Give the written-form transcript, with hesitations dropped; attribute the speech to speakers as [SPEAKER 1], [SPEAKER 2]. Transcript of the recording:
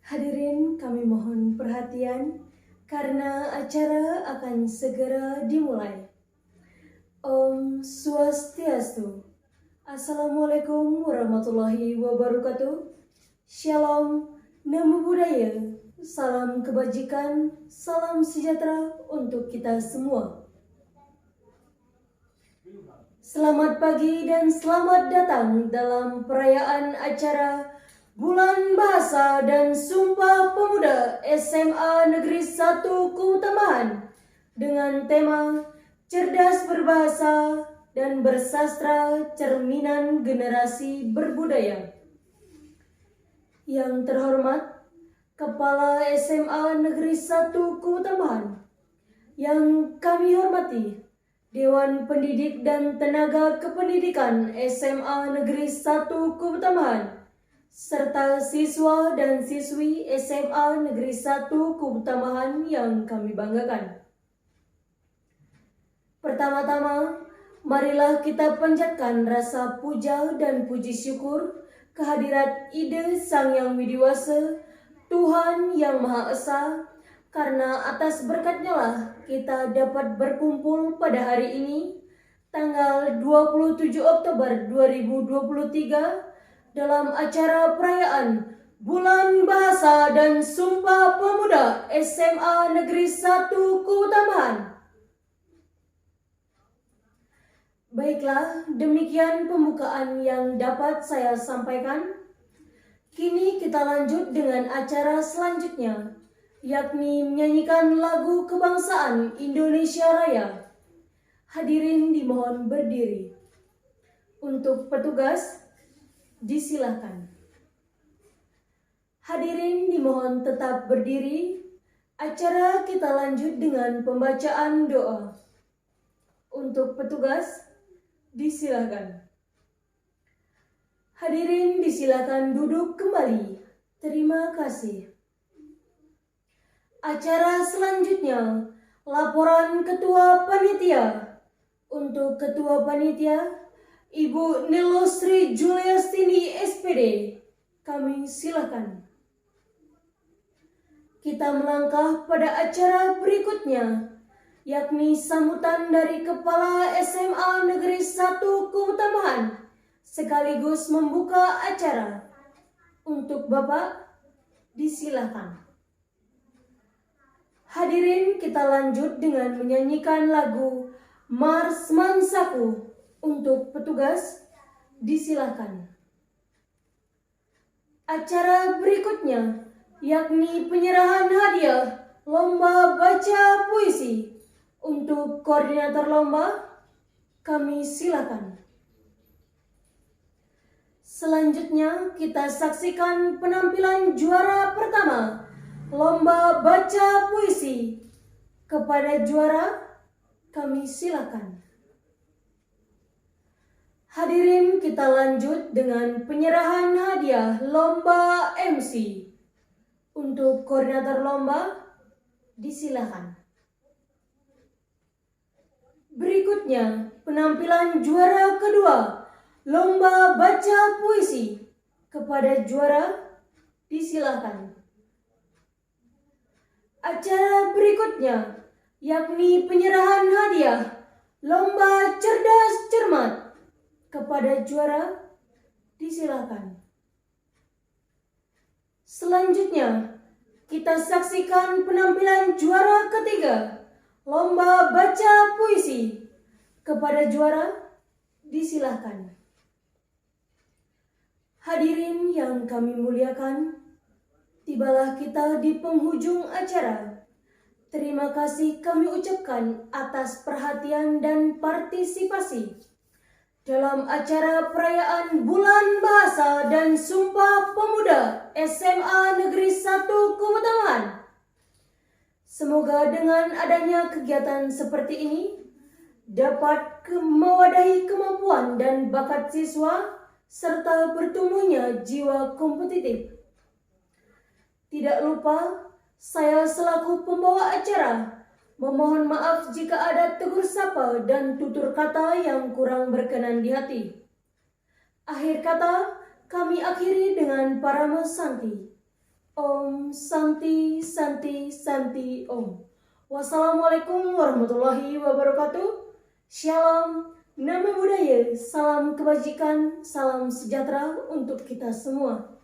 [SPEAKER 1] Hadirin, kami mohon perhatian karena acara akan segera dimulai. Om Swastiastu. Assalamualaikum warahmatullahi wabarakatuh. Shalom, Namo Buddhaya. Salam kebajikan, salam sejahtera untuk kita semua. Selamat pagi dan selamat datang dalam perayaan acara Bulan Bahasa dan Sumpah Pemuda SMA Negeri 1 Keutamahan dengan tema Cerdas Berbahasa dan Bersastra Cerminan Generasi Berbudaya. Yang terhormat Kepala SMA Negeri 1 Keutamahan, yang kami hormati Dewan Pendidik dan Tenaga Kependidikan SMA Negeri 1 Keutamahan, serta siswa dan siswi SMA Negeri 1 Keutamahan yang kami banggakan. Pertama-tama, marilah kita panjatkan rasa puja dan puji syukur kehadirat Ide Sang Yang Widiwasa, Tuhan Yang Maha Esa, karena atas berkat-Nya lah kita dapat berkumpul pada hari ini, tanggal 27 Oktober 2023, dalam acara perayaan Bulan Bahasa dan Sumpah Pemuda SMA Negeri 1 Keutamahan. Baiklah, demikian pembukaan yang dapat saya sampaikan. Kini kita lanjut dengan acara selanjutnya, yakni menyanyikan lagu kebangsaan Indonesia Raya. Hadirin dimohon berdiri. Untuk petugas, disilakan. Hadirin dimohon tetap berdiri. Acara kita lanjut dengan pembacaan doa. Untuk petugas, disilakan. Hadirin disilakan duduk kembali. Terima kasih. Acara selanjutnya, laporan Ketua Panitia. Untuk Ketua Panitia, Ibu Nilosri Juliastini SPD, kami silakan. Kita melangkah pada acara berikutnya, yakni sambutan dari Kepala SMA Negeri 1 Keutamahan, sekaligus membuka acara. Untuk Bapak, disilakan. Hadirin, kita lanjut dengan menyanyikan lagu Mars Mansaku. Untuk petugas, disilakan. Acara berikutnya, yakni penyerahan hadiah lomba baca puisi. Untuk koordinator lomba, kami silakan. Selanjutnya, kita saksikan penampilan juara pertama lomba baca puisi. Kepada juara, kami silakan. Hadirin, kita lanjut dengan penyerahan hadiah lomba MC. Untuk koordinator lomba, disilakan. Berikutnya, penampilan juara kedua lomba baca puisi. Kepada juara, disilakan. Acara berikutnya, yakni penyerahan hadiah lomba cerdas cermat. Kepada juara, disilakan. Selanjutnya, kita saksikan penampilan juara ketiga lomba baca puisi. Kepada juara, disilakan. Hadirin yang kami muliakan, tibalah kita di penghujung acara. Terima kasih kami ucapkan atas perhatian dan partisipasi dalam acara perayaan Bulan Bahasa dan Sumpah Pemuda SMA Negeri 1 Keutamahan. Semoga dengan adanya kegiatan seperti ini dapat mewadahi kemampuan dan bakat siswa serta bertumbuhnya jiwa kompetitif. Tidak lupa, saya selaku pembawa acara memohon maaf jika ada tegur sapa dan tutur kata yang kurang berkenan di hati. Akhir kata, kami akhiri dengan Parama Santi. Om Santi Santi Santi Om. Wassalamualaikum warahmatullahi wabarakatuh. Shalom, Namo Buddhaya, salam kebajikan, salam sejahtera untuk kita semua.